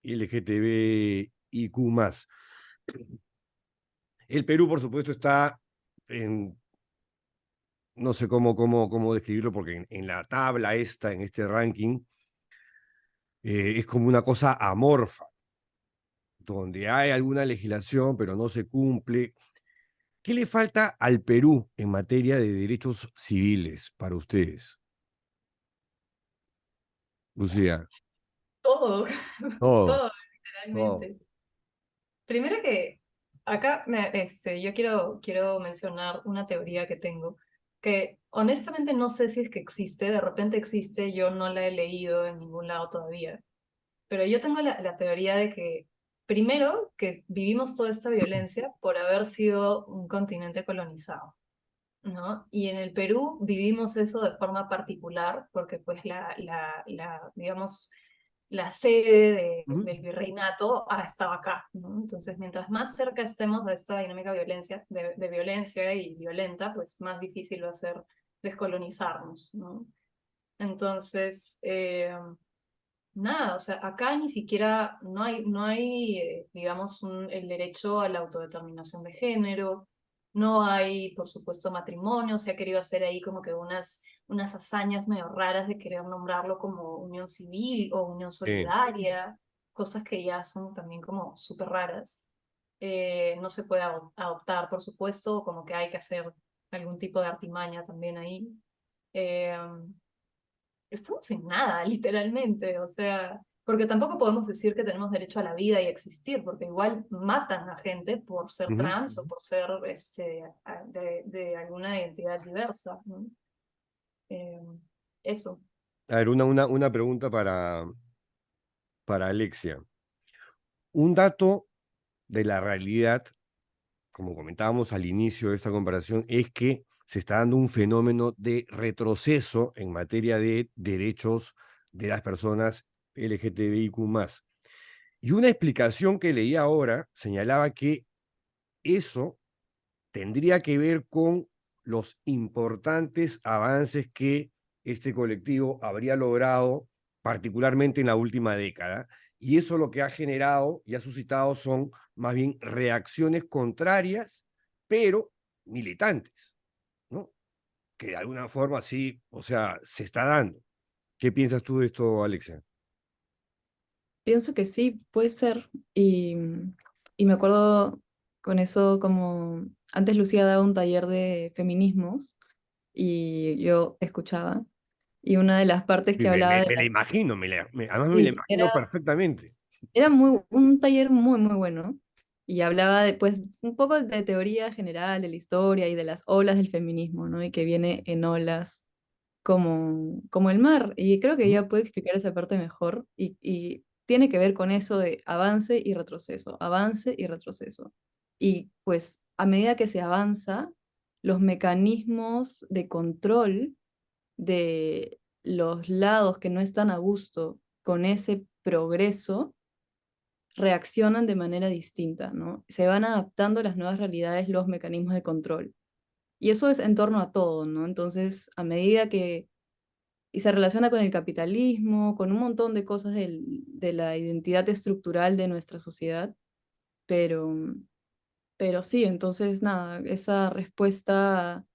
LGTBIQ+. El Perú, por supuesto, está en, no sé cómo describirlo, porque en la tabla esta, en este ranking, es como una cosa amorfa, donde hay alguna legislación, pero no se cumple. ¿Qué le falta al Perú en materia de derechos civiles para ustedes, Lucía? Todo, Todo, todo, todo. literalmente. Primero que acá yo quiero mencionar una teoría que tengo, que honestamente no sé si es que existe, de repente existe, yo no la he leído en ningún lado todavía, pero yo tengo la teoría de que, primero, que vivimos toda esta violencia por haber sido un continente colonizado, ¿no? Y en el Perú vivimos eso de forma particular, porque pues digamos, la sede Ujú. del virreinato estaba acá, ¿no? Entonces, mientras más cerca estemos a esta dinámica de violencia y violenta, pues más difícil va a ser descolonizarnos, ¿no? Entonces, nada, o sea, acá ni siquiera no hay digamos, el derecho a la autodeterminación de género, no hay, por supuesto, matrimonio, se ha querido hacer ahí como que unas hazañas medio raras de querer nombrarlo como unión civil o unión Sí. solidaria, cosas que ya son también como súper raras. No se puede adoptar, por supuesto, como que hay que hacer algún tipo de artimaña también ahí. Eh, Estamos en nada, literalmente, o sea, porque tampoco podemos decir que tenemos derecho a la vida y a existir, porque igual matan a gente por ser Ujú. trans o por ser de alguna identidad diversa, ¿no? Eh, Eso. A ver, una pregunta para Alexia. Un dato de la realidad, como comentábamos al inicio de esta comparación, es que se está dando un fenómeno de retroceso en materia de derechos de las personas LGTBIQ+. Y una explicación que leí ahora señalaba que eso tendría que ver con los importantes avances que este colectivo habría logrado, particularmente en la última década. Y eso lo que ha generado y ha suscitado son más bien reacciones contrarias, pero militantes, ¿no? Que de alguna forma sí, o sea, se está dando. ¿Qué piensas tú de esto, Alexia? Pienso que sí, puede ser. Y me acuerdo con eso como antes Lucía daba un taller de feminismos y yo escuchaba. Y una de las partes Sí, que hablaba de me la las... imagino, además me la Sí, imagino perfectamente. era un taller muy, muy bueno. Y hablaba de, pues, un poco de teoría general de la historia y de las olas del feminismo, ¿no? Y que viene en olas como el mar. Y creo que Ujú. ella puede explicar esa parte mejor. Y tiene que ver con eso de avance y retroceso. Y pues a medida que se avanza, los mecanismos de control de los lados que no están a gusto con ese progreso reaccionan de manera distinta, ¿no? Se van adaptando a las nuevas realidades, los mecanismos de control. Y eso es en torno a todo, ¿no? Entonces, a medida que y se relaciona con el capitalismo, con un montón de cosas de la identidad estructural de nuestra sociedad, pero, pero sí, entonces nada, esa respuesta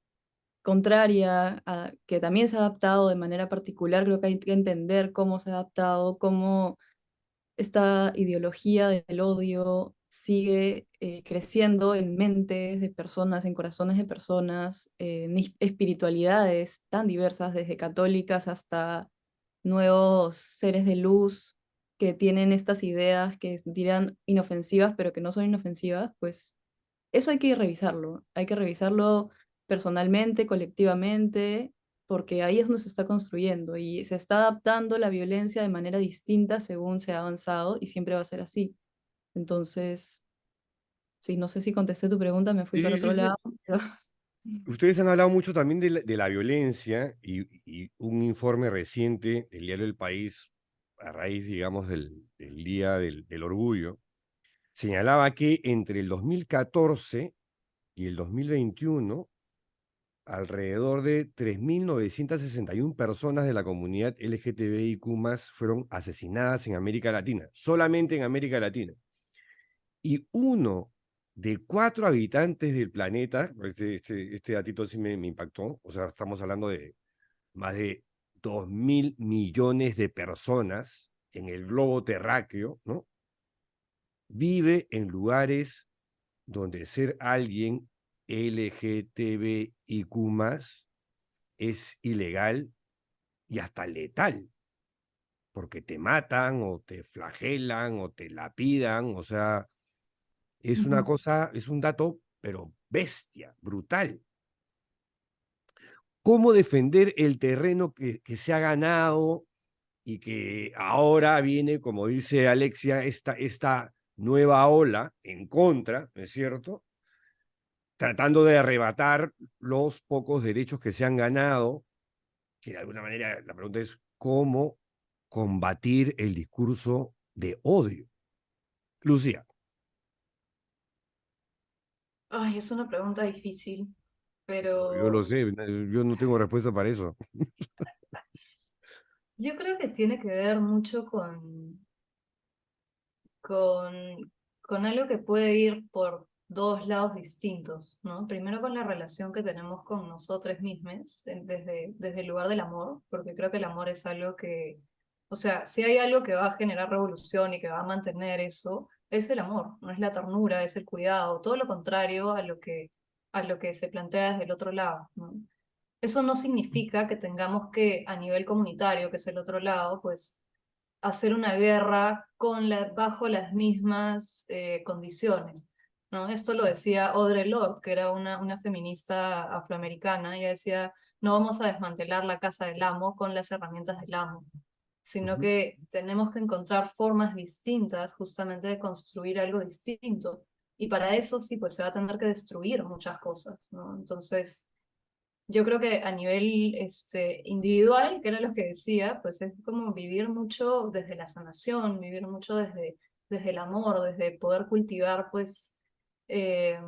contraria, que también se ha adaptado de manera particular, creo que hay que entender cómo se ha adaptado, cómo esta ideología del odio sigue creciendo en mentes de personas, en corazones de personas, en espiritualidades tan diversas, desde católicas hasta nuevos seres de luz que tienen estas ideas que dirán inofensivas, pero que no son inofensivas, pues eso hay que revisarlo personalmente, colectivamente, porque ahí es donde se está construyendo y se está adaptando la violencia de manera distinta según se ha avanzado y siempre va a ser así. Entonces, sí, no sé si contesté tu pregunta, me fui Sí, para sí, sí, otro sí. lado. pero- Ustedes han hablado mucho también de la violencia y un informe reciente del diario El País, a raíz, digamos, del Día del Orgullo, señalaba que entre el 2014 y el 2021, alrededor de 3.961 personas de la comunidad LGTBIQ+ fueron asesinadas en América Latina, solamente en América Latina. Y uno de 4 habitantes del planeta, este datito sí me impactó, o sea, estamos hablando de más de 2.000 millones de personas en el globo terráqueo, ¿no? Vive en lugares donde ser alguien LGTBIQ+ es ilegal y hasta letal, porque te matan o te flagelan o te lapidan, o sea, es una Ujú. cosa, es un dato, pero bestia, brutal. ¿Cómo defender el terreno que se ha ganado y que ahora viene, como dice Alexia, esta nueva ola en contra, ¿no es cierto? Tratando de arrebatar los pocos derechos que se han ganado, que de alguna manera la pregunta es cómo combatir el discurso de odio. Lucía. Ay, es una pregunta difícil, Yo lo pero sé, yo no tengo respuesta para eso. yo creo que tiene que ver mucho con, con algo que puede ir por dos lados distintos, ¿no? Primero con la relación que tenemos con nosotros mismos, desde el lugar del amor, porque creo que el amor es algo que, o sea, si hay algo que va a generar revolución y que va a mantener eso, es el amor, no es la ternura, es el cuidado, todo lo contrario a lo que se plantea desde el otro lado, ¿no? Eso no significa que tengamos que, a nivel comunitario, que es el otro lado, pues hacer una guerra bajo las mismas condiciones, ¿no? Esto lo decía Audre Lorde, que era una feminista afroamericana. Ella decía, no vamos a desmantelar la casa del amo con las herramientas del amo, sino Ujú. que tenemos que encontrar formas distintas justamente de construir algo distinto. Y para eso sí, pues se va a tener que destruir muchas cosas, ¿no? Entonces, yo creo que a nivel individual, que era lo que decía, pues es como vivir mucho desde la sanación, vivir mucho desde el amor, desde poder cultivar pues eh,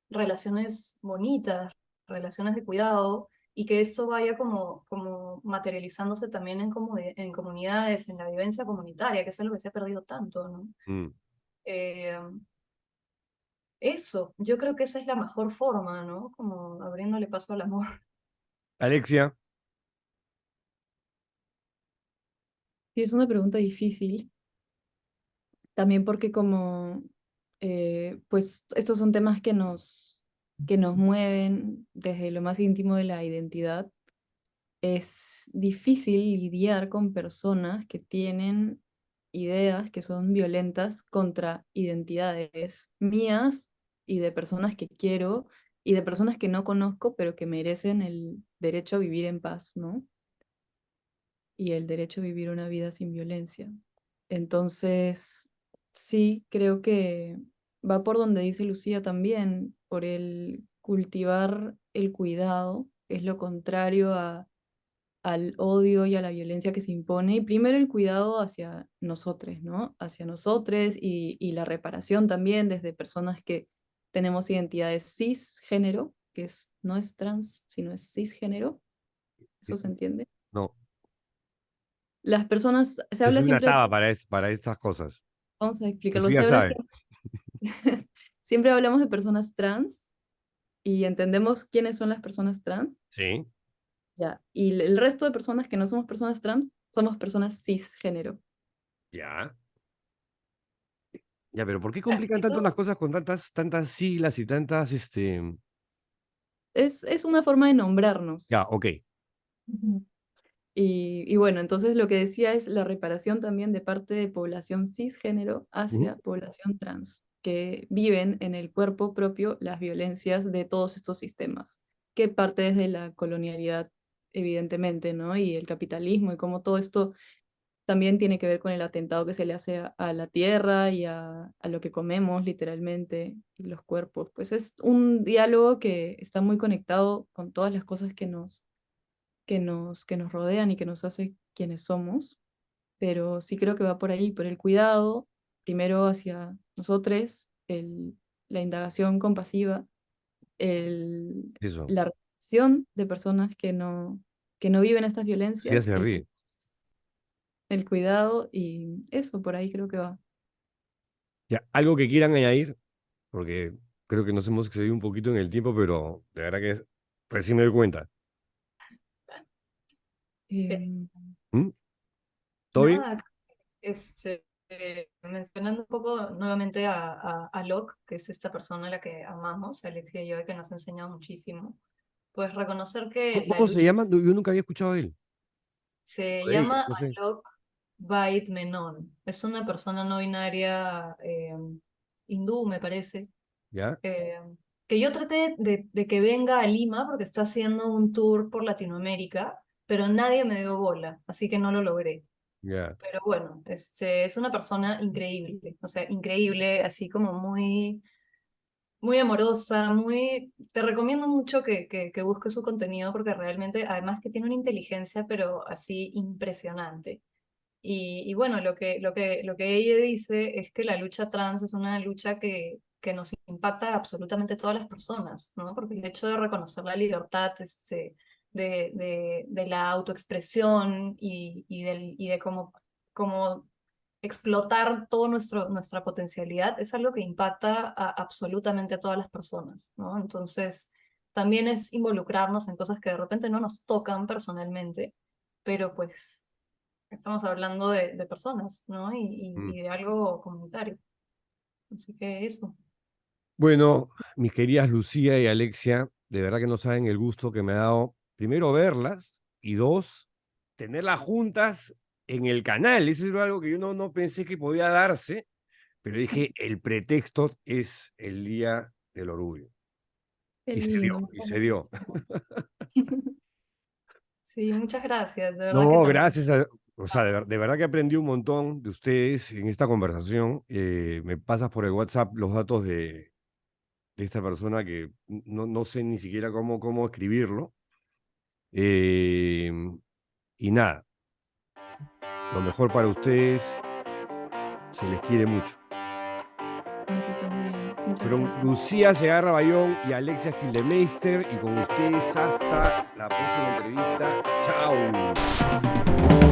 relaciones bonitas, relaciones de cuidado, y que eso vaya como materializándose también en comunidades, en la vivencia comunitaria, que es algo que se ha perdido tanto, ¿no? Mm. Eh, Eso, yo creo que esa es la mejor forma, ¿no? Como abriéndole paso al amor. Alexia. Sí, es una pregunta difícil, también porque como, pues estos son temas que nos mueven desde lo más íntimo de la identidad. Es difícil lidiar con personas que tienen ideas que son violentas contra identidades mías y de personas que quiero y de personas que no conozco, pero que merecen el derecho a vivir en paz, ¿no? Y el derecho a vivir una vida sin violencia. Entonces, sí, creo que va por donde dice Lucía también, por el cultivar el cuidado, es lo contrario al odio y a la violencia que se impone, y primero el cuidado hacia nosotros, ¿no? Hacia nosotros y la reparación también desde personas que tenemos identidades cisgénero, que no es trans, sino es cisgénero. ¿Eso se entiende? No, Las personas, se yo habla soy una siempre, taba para estas cosas. vamos a explicarlo, Lucía se habla sabe. siempre hablamos de personas trans y entendemos quiénes son las personas trans, Sí, ya, y el resto de personas que no somos personas trans, somos personas cisgénero. ya. Ya, pero ¿por qué Claro, complican si tanto las tú, cosas con tantas siglas y tantas, Es una forma de nombrarnos. Ya, ok. Ujú. Y bueno, entonces lo que decía es la reparación también de parte de población cisgénero Ujú. hacia población trans, que viven en el cuerpo propio las violencias de todos estos sistemas, que parte desde la colonialidad, evidentemente, ¿no? Y el capitalismo y cómo todo esto también tiene que ver con el atentado que se le hace a la tierra y a lo que comemos, literalmente, y los cuerpos. Pues es un diálogo que está muy conectado con todas las cosas que nos rodean y que nos hace quienes somos, pero sí creo que va por ahí, por el cuidado, primero hacia nosotros, la indagación compasiva, Eso. la reflexión de personas que no viven estas Sí, ya violencias, se ríe. el cuidado y eso, por ahí creo que va. Ya, algo que quieran añadir, porque creo que nos hemos excedido un poquito en el tiempo, pero de verdad que recién me doy cuenta. Em, ¿Mm? ¿Todo bien? nada, mencionando un poco nuevamente a Locke, que es esta persona a la que amamos, Alexia y yo, y que nos ha enseñado muchísimo, pues reconocer que la ¿Cómo se lucha llama? No, yo nunca había escuchado de él. se O de ella, llama no sé. Alok Bait Menon. Es una persona no binaria hindú, me parece, ¿Ya? eh, que yo traté de que venga a Lima porque está haciendo un tour por Latinoamérica, pero nadie me dio bola, así que no lo logré. Ya. Pero bueno, es una persona increíble, o sea, increíble, así como muy amorosa, te recomiendo mucho que busques su contenido porque realmente, además que tiene una inteligencia, pero así impresionante. Y bueno, lo que ella dice es que la lucha trans es una lucha que nos impacta a absolutamente todas las personas, ¿no? Porque el hecho de reconocer la libertad de la autoexpresión y de cómo explotar toda nuestra potencialidad es algo que impacta a absolutamente a todas las personas, ¿no? Entonces, también es involucrarnos en cosas que de repente no nos tocan personalmente, pero pues estamos hablando de personas, ¿no? Mm. Y de algo comunitario. Así que eso. Bueno, mis queridas Lucía y Alexia, de verdad que no saben el gusto que me ha dado, primero, verlas y dos, tenerlas juntas en el canal. Eso era algo que yo no pensé que podía darse, pero dije, el pretexto es el Día del Orgullo. Qué Y se dio, lindo, y muchas se dio. gracias. Sí, muchas gracias. De verdad que No, también. gracias o sea, Gracias. de verdad que aprendí un montón de ustedes en esta conversación. Me pasas por el WhatsApp los datos de esta persona que no sé ni siquiera cómo escribirlo. Eh, y nada, lo mejor para ustedes, se les quiere mucho. A ti también, muchas Fueron gracias. Lucía Segarra Bayón y Alexia Gildemeister, y con ustedes hasta la próxima entrevista. ¡Chao!